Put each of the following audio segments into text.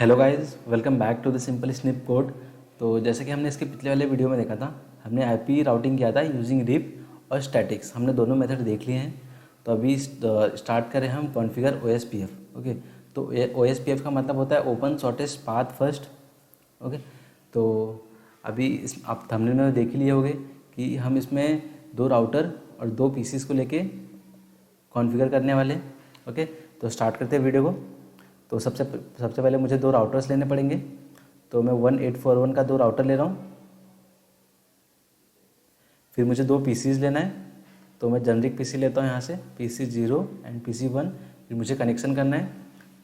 Hello guys, welcome back to the simple snip code. तो जैसे कि हमने इसके पिछले वाले वीडियो में देखा था, हमने आईपी राउटिंग किया था यूजिंग रिप और स्टैटिक्स। हमने दोनों मेथड देख लिए हैं। तो अभी स्टार्ट करें हम कॉन्फ़िगर ओएसपीएफ। ओके, तो ओएसपीएफ का मतलब होता है open shortest path first. Okay, तो अभी इस आप थंबनेल में देख ही लिए होंगे कि हम इसमें दो राउटर और दो पीसीस को लेके कॉन्फ़िगर करने वाले हैं। ओके, तो स्टार्ट करते हैं वीडियो को। तो सबसे पहले मुझे दो राउटर्स लेने पड़ेंगे। तो मैं 1841 का दो राउटर ले रहा हूँ। फिर मुझे दो पीसीज लेना है। तो मैं जेनरिक पीसी लेता हूँ यहाँ से, PC0 एंड PC1। फिर मुझे कनेक्शन करना है।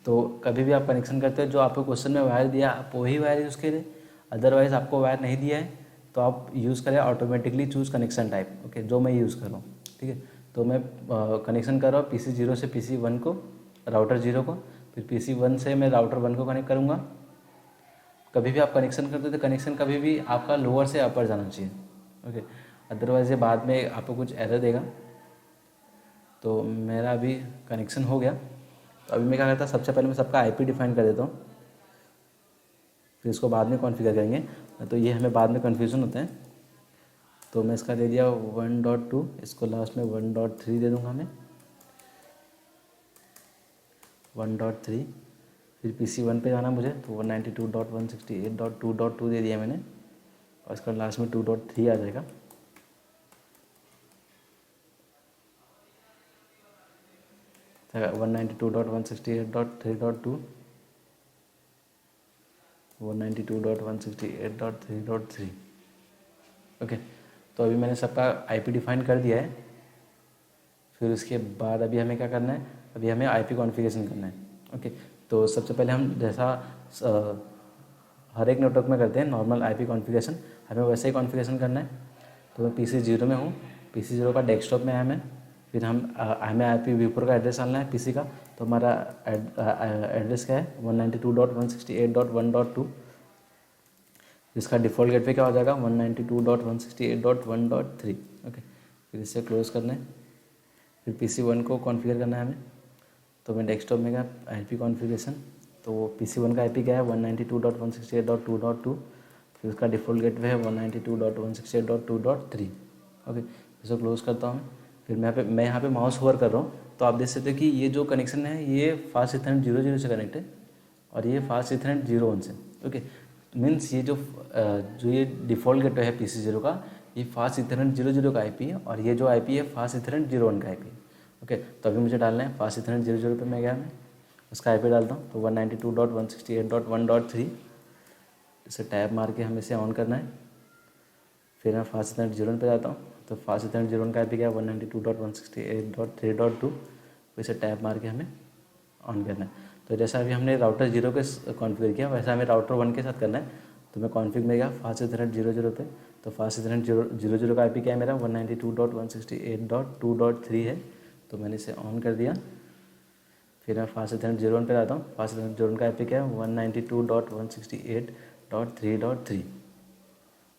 तो कभी भी आप कनेक्शन करते हो, जो आपको क्वेश्चन में वायर दिया आप वही वायर यूज़ करें। अदरवाइज़ आपको वायर नहीं दिया है तो आप यूज़ करें automatically choose connection type. Okay, जो मैं यूज़ कर रहा हूँ। ठीक है, तो मैं कनेक्शन कर रहा हूँ PC0 से PC1 को, राउटर 0 को। फिर PC1 से मैं राउटर 1 को कनेक्ट करूँगा। कभी भी आप कनेक्शन करते हो तो कनेक्शन कभी भी आपका लोअर से अपर जाना चाहिए। ओके, अदरवाइज़ ये बाद में आपको कुछ एरर देगा। तो मेरा अभी कनेक्शन हो गया। तो अभी मैं क्या करता, सबसे पहले मैं सबका आईपी डिफाइन कर देता हूँ, फिर इसको बाद में कॉन्फ़िगर करेंगे। तो ये हमें बाद में कन्फ्यूज़न होता है। तो मैं इसका दे दिया 1.2, इसको लास्ट में 1.3 दे दूँगा मैं, 1.3। फिर PC1 पे जाना मुझे, तो 192.168.2.2 दे दिया मैंने, और इसका लास्ट में 2.3 आ जाएगा। तो 192.168.3.2, 192.168.3.3। ओके, तो अभी मैंने सबका आईपी डिफाइन कर दिया है। फिर उसके बाद अभी हमें क्या करना है, अभी हमें आईपी कॉन्फ़िगरेशन करना है। ओके, तो सबसे पहले हम जैसा हर एक नेटवर्क में करते हैं नॉर्मल आईपी कॉन्फ़िगरेशन, हमें वैसे ही कॉन्फ़िगरेशन करना है। तो मैं PC0 में हूँ, PC0 का डेस्कटॉप में है मैं। फिर हमें IPv4 का एड्रेस डालना है पीसी का। तो हमारा एड्रेस क्या है, 192.168.1.2। इसका डिफ़ॉल्ट गेटवे क्या हो जाएगा, 192.168.1.3। ओके, फिर इसे क्लोज़ करना है। फिर PC1 को कॉन्फ़िगर करना है हमें। तो मैं डेस्कटॉप में गया आईपी कॉन्फ़िगरेशन, तो PC1 का आईपी क्या है, 192.168.2.2। फिर उसका डिफ़ॉल्ट गेटवे है 192.168.2.3। ओके, इसको क्लोज़ करता हूँ। फिर मैं यहाँ पे माउस होवर कर रहा हूँ, तो आप देख सकते हो कि ये जो कनेक्शन है ये फास्ट इथरनेट 0.0 से कनेक्ट है और ये फास्ट इथरनेट 0.1 से। ओके, मीन्स ये जो ये डिफ़ॉल्ट गेटवे है PC0 का, ये फास्ट इथरनेट 0.0 का आईपी है, और ये जो आईपी है फास्ट इथरनेट 0.1 का आईपी है। ओके, तो अभी मुझे डालना है फास्ट इथरनेट 0.0 पे मैं गया, मैं उसका आईपी डालता हूँ। तो 192.168.1.3, इसे टैब मार के हमें इसे ऑन करना है। फिर मैं फास्ट इथरनेट 0 पे जाता हूँ। तो फास्ट इथरनेट 0 का आईपी क्या है, 192.168.3.2। तो इसे टैब मार के हमें ऑन करना है। तो जैसा अभी हमने राउटर 0 के कॉन्फ़िगर किया, वैसा हमें राउटर 1 के साथ करना है। तो मैं कॉन्फ़िग में गया फास्ट इथरनेट 0.0 पे। तो फास्ट इथरनेट 0.0 का आईपी क्या है मेरा, 192.168.2.3 है। तो मैंने इसे ऑन कर दिया। फिर मैं फास्ट इथरनेट 0.1 पे जाता हूँ। फास्ट इथरनेट 0.1 का आईपी क्या है, 192.168.3.3।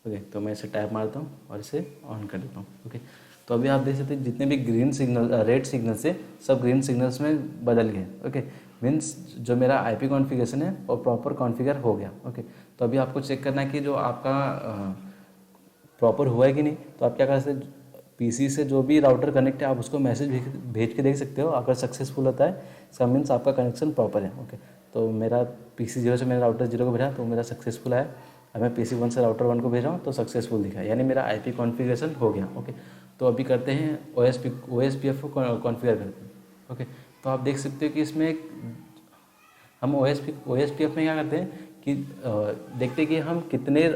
ओके, तो मैं इसे टैप मारता हूँ और इसे ऑन कर देता हूँ। ओके, तो अभी आप देख सकते हैं जितने भी ग्रीन सिग्नल रेड सिग्नल से सब ग्रीन सिग्नल्स में बदल गए। ओके, मीन्स जो मेरा आईपी कॉन्फ़िगरेशन है वो प्रॉपर कॉन्फ़िगर हो गया। ओके, तो अभी आपको चेक करना है कि जो आपका प्रॉपर हुआ है कि नहीं। तो आप क्या कर सकते हैं, पीसी से जो भी राउटर कनेक्ट है आप उसको मैसेज भेज के देख सकते हो। अगर सक्सेसफुल होता है इसका मीन्स आपका कनेक्शन प्रॉपर है। ओके, तो मेरा PC0 से मैंने राउटर 0 को भेजा तो मेरा सक्सेसफुल है। अब मैं PC1 से राउटर 1 को भेज रहा हूँ तो सक्सेसफुल दिखा, यानी मेरा आईपी कॉन्फ़िगरेशन हो गया। ओके, तो अभी करते हैं ओएसपीएफ को कॉन्फ़िगर करते हैं। ओके, तो आप देख सकते हो कि इसमें हम ओएसपीएफ में क्या करते हैं कि देखते हैं कि हम कितने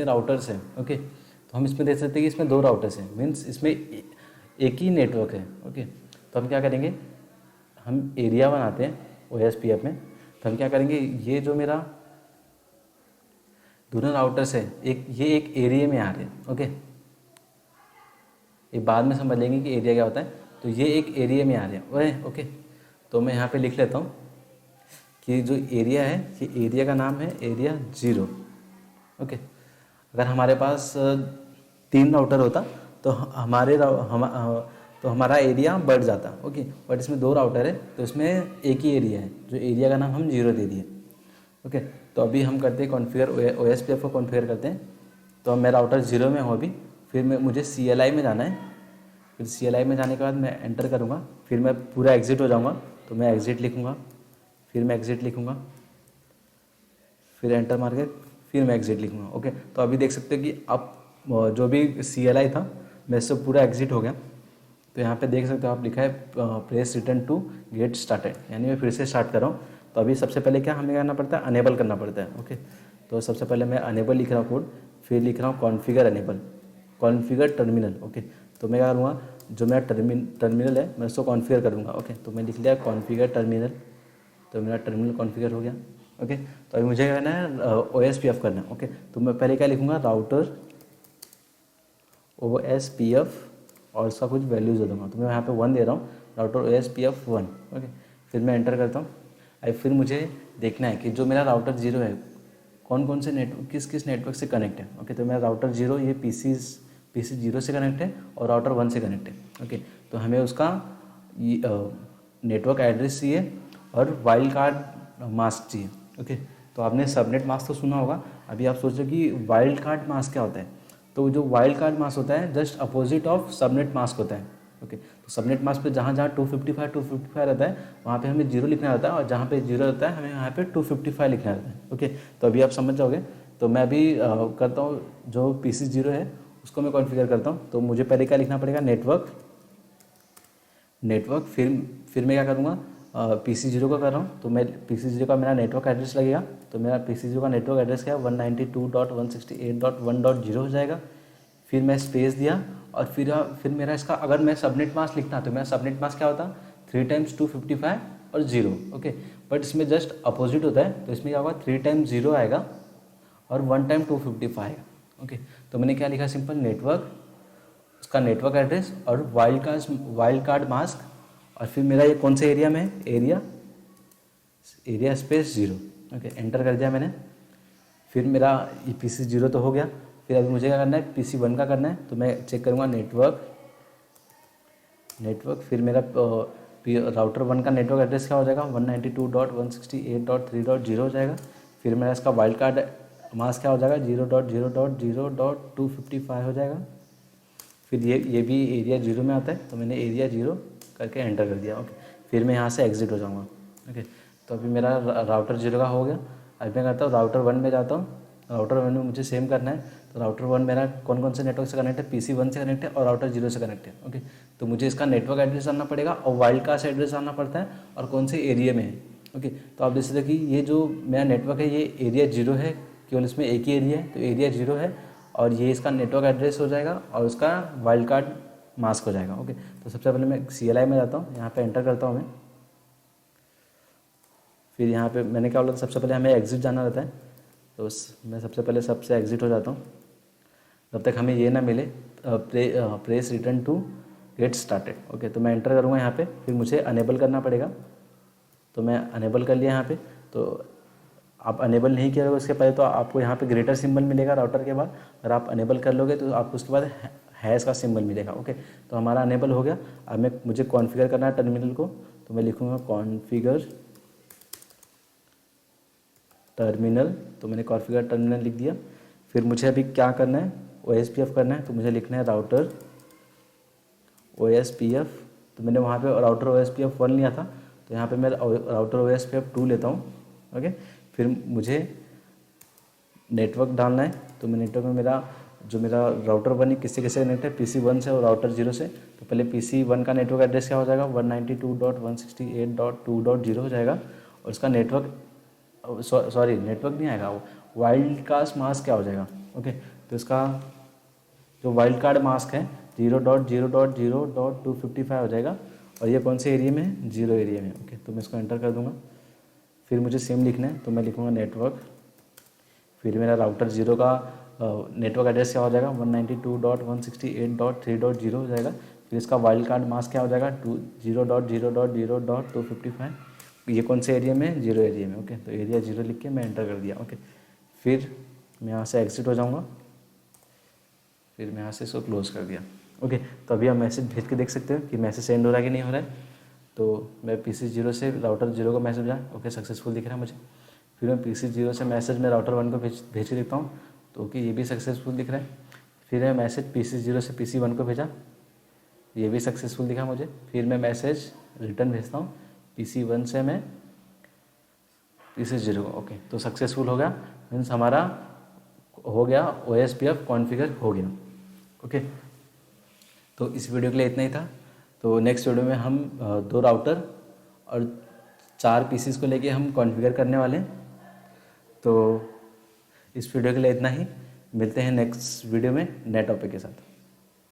राउटर्स हैं। ओके, तो हम इसमें देख सकते हैं कि इसमें दो राउटर्स हैं, मीन्स इसमें एक ही नेटवर्क है। ओके, तो हम क्या करेंगे, हम एरिया बनाते हैं ओएसपीएफ में। तो हम क्या करेंगे, ये जो मेरा दोनों राउटर्स है ये एक एरिया में आ रहे हैं। ओके, ये बाद में समझ लेंगे कि एरिया क्या होता है। तो ये एक एरिया में आ रहे हैं। ओके, तो मैं यहाँ पे लिख लेता हूँ कि जो एरिया है ये एरिया का नाम है एरिया 0। ओके, अगर हमारे पास 3 राउटर होता तो तो हमारा एरिया बढ़ जाता। ओके, बट इसमें 2 राउटर है तो इसमें एक ही एरिया है, जो एरिया का नाम हम 0 दे दिए। ओके, तो अभी हम करते हैं कॉन्फ़िगर, OSPF को कॉन्फ़िगर करते हैं। तो मैं राउटर 0 में हूँ अभी, फिर मुझे CLI में जाना है। फिर CLI में जाने के बाद मैं एंटर करूँगा, फिर मैं पूरा एग्ज़िट हो जाऊँगा, तो मैं एग्ज़िट लिखूँगा, फिर मैं एग्ज़िट लिखूँगा, फिर एंटर मार के फिर मैं एग्ज़िट लिखूँगा। ओके, तो अभी देख सकते हो कि अब जो भी CLI था मैं इससे पूरा एग्ज़िट हो गया। तो यहाँ पे देख सकते हो आप लिखा है press return to get started, यानी मैं फिर से स्टार्ट कर रहा हूँ। तो अभी सबसे पहले क्या हमें करना पड़ता है, अनेबल करना पड़ता है। ओके, तो सबसे पहले मैं अनेबल लिख रहा हूँ कोड, फिर लिख रहा हूँ configure enable, configure terminal. Okay, तो मैं क्या करूँगा, जो मेरा टर्मिनल है मैं उसको कॉन्फ़िगर करूँगा। ओके, तो मैं लिख लिया कॉन्फ़िगर टर्मिनल, तो मेरा टर्मिनल कॉन्फ़िगर हो गया। ओके, तो अभी मुझे क्या करना है, OSPF करना है। ओके, तो मैं पहले क्या लिखूँगा, राउटर OSPF और उसका कुछ वैल्यूज़ दे दूँगा। तो मैं यहाँ पे 1 दे रहा हूँ, राउटर OSPF 1। ओके, फिर मैं एंटर करता हूँ। अब फिर मुझे देखना है कि जो मेरा राउटर 0 है कौन कौन से नेटवर्क, किस किस नेटवर्क से कनेक्ट है। ओके, तो मेरा राउटर 0 ये PC 0 से कनेक्ट है और राउटर 1 से कनेक्ट है। ओके, तो हमें उसका नेटवर्क एड्रेस चाहिए और वाइल्ड कार्ड मास्क चाहिए। ओके, तो आपने सबनेट मास्क तो सुना होगा, अभी आप सोच रहे हो कि वाइल्ड कार्ड मास्क क्या होता है। तो जो वाइल्ड कार्ड मास्क होता है just opposite of subnet mask होता है। ओके, तो सबनेट मास्क पे जहाँ जहाँ 255 रहता है वहाँ पे हमें 0 लिखना रहता है, और जहाँ पे 0 रहता है हमें यहाँ पे 255 लिखना रहता है। ओके, तो अभी आप समझ जाओगे। तो मैं अभी करता हूँ, जो PC 0 है उसको मैं कॉन्फ़िगर करता हूँ। तो मुझे पहले क्या लिखना पड़ेगा, नेटवर्क, फिर मैं क्या करूँगा, PC 0 का कर रहा हूँ, तो मैं PC 0 का मेरा नेटवर्क एड्रेस लगेगा। तो मेरा PC 0 का नेटवर्क एड्रेस क्या है, 192.168.1.0 हो जाएगा। फिर मैं स्पेस दिया, और फिर मेरा इसका अगर मैं सबनेट मास्क लिखता तो मेरा सबनेट मास्क क्या होता, 3 टाइम्स 255 और 0। ओके, बट इसमें जस्ट अपोजिट होता है, तो इसमें क्या होगा, 3 टाइम्स 0 आएगा और 1 टाइम 255 आएगा। ओके, तो मैंने क्या लिखा, सिंपल नेटवर्क, उसका नेटवर्क एड्रेस और वाइल्ड कार्ड मास्क, और फिर मेरा ये कौन से एरिया में है, एरिया स्पेस 0। ओके, एंटर कर दिया मैंने। फिर मेरा ये PC 0 तो हो गया। फिर अभी मुझे क्या करना है, PC 1 का करना है। तो मैं चेक करूँगा नेटवर्क, फिर मेरा राउटर 1 का नेटवर्क एड्रेस क्या हो जाएगा, 192.168.3.0 हो जाएगा। फिर मेरा इसका वाइल्ड कार्ड मास्क क्या हो जाएगा, 0.0.0.255 हो जाएगा। फिर ये भी एरिया 0 में आता है, तो मैंने एरिया 0 करके एंटर कर दिया। ओके, फिर मैं यहाँ से एग्ज़िट हो जाऊँगा। ओके, तो अभी मेरा राउटर 0 का हो गया। अभी मैं करता हूँ राउटर 1 में जाता हूँ। राउटर 1 में मुझे सेम करना है। तो राउटर 1 मेरा कौन कौन से नेटवर्क से कनेक्ट है, PC 1 से कनेक्ट है और राउटर 0 से कनेक्ट है। ओके, तो मुझे इसका नेटवर्क एड्रेस जानना पड़ेगा और वाइल्ड कार्ड एड्रेस जानना पड़ता है और कौन से एरिया में है। ओके, तो आप देख सकते कि ये जो मेरा नेटवर्क है ये एरिया 0 है, केवल इसमें एक ही एरिया है, तो एरिया 0 है, और ये इसका नेटवर्क एड्रेस हो जाएगा और उसका वाइल्ड कार्ड मास्क हो जाएगा। ओके, तो सबसे पहले मैं CLI में जाता हूँ, यहाँ पे एंटर करता हूँ मैं। फिर यहाँ पे मैंने क्या बोला था, सबसे पहले हमें एग्ज़िट जाना रहता है, तो मैं सबसे पहले सबसे एग्ज़िट हो जाता हूँ जब तक हमें ये ना मिले press return to get started. Okay, तो मैं एंटर करूँगा यहाँ पे, फिर मुझे अनेबल करना पड़ेगा। तो मैं अनेबल कर लिया यहाँ पे। तो आप अनेबल नहीं किया होगा उसके पहले, तो आपको यहाँ पे ग्रेटर सिंबल मिलेगा राउटर के बाद। अगर आप अनेबल कर लोगे तो आपको उसके बाद हैश का सिंबल मिलेगा। ओके, तो हमारा अनेबल हो गया। अब मुझे कॉन्फ़िगर करना है टर्मिनल को, तो मैं लिखूँगा कॉन्फ़िगर टर्मिनल। तो मैंने कॉन्फ़िगर टर्मिनल लिख दिया। फिर मुझे अभी क्या करना है, OSPF करना है। तो मुझे लिखना है राउटर OSPF। तो मैंने वहाँ पे राउटर OSPF 1 लिया था, तो यहाँ पे मैं राउटर OSPF 2 लेता हूँ। ओके, फिर मुझे नेटवर्क डालना है। तो मैं नेटवर्क में मेरा राउटर 1 किससे किससे कनेक्ट है, PC 1 से और राउटर 0 से। तो पहले PC 1 का नेटवर्क एड्रेस क्या हो जाएगा, 192.168.2.0 हो जाएगा, और उसका नेटवर्क सॉरी नेटवर्क नहीं आएगा, वो वाइल्ड कार्ड मास्क क्या हो जाएगा। ओके, तो इसका जो वाइल्ड कार्ड मास्क है 0.0.0.255 हो जाएगा, और ये कौन से एरिया में है, 0 एरिया में। ओके, तो मैं इसको एंटर कर दूंगा। फिर मुझे सेम लिखना है, तो मैं लिखूँगा नेटवर्क, फिर मेरा राउटर 0 का नेटवर्क एड्रेस क्या हो जाएगा, 192.168.3.0 हो जाएगा। फिर इसका वाइल्ड कार्ड मास्क क्या हो जाएगा, 0.0.0.255। ये कौन से एरिया में, 0 एरिया में। ओके, तो एरिया 0 लिख के मैं एंटर कर दिया। ओके, फिर मैं यहाँ से एग्जिट हो जाऊँगा, फिर मैं यहाँ से इसको क्लोज़ कर दिया। ओके, तो अभी आप मैसेज भेज के देख सकते हो कि मैसेज सेंड हो रहा है कि नहीं हो रहा है। तो मैं PC 0 से राउटर 0 का मैसेज आया, ओके सक्सेसफुल दिख रहा है मुझे। फिर मैं PC0 से मैसेज मैं राउटर 1 को भेज के देखता हूँ, तो ओके ये भी सक्सेसफुल दिख रहा है। फिर मैं मैसेज PC0 से PC1 को भेजा, ये भी सक्सेसफुल दिखा मुझे। फिर मैं मैसेज रिटर्न भेजता हूँ PC1 से मैं PC0 को, ओके तो सक्सेसफुल हो गया, मीन्स हमारा हो गया OSPF कॉन्फ़िगर हो गया। ओके तो इस वीडियो के लिए इतना ही था। तो नेक्स्ट वीडियो में हम 2 राउटर और 4 पीसीज को लेके हम कॉन्फ़िगर करने वाले हैं। तो इस वीडियो के लिए इतना ही, मिलते हैं नेक्स्ट वीडियो में नए टॉपिक के साथ।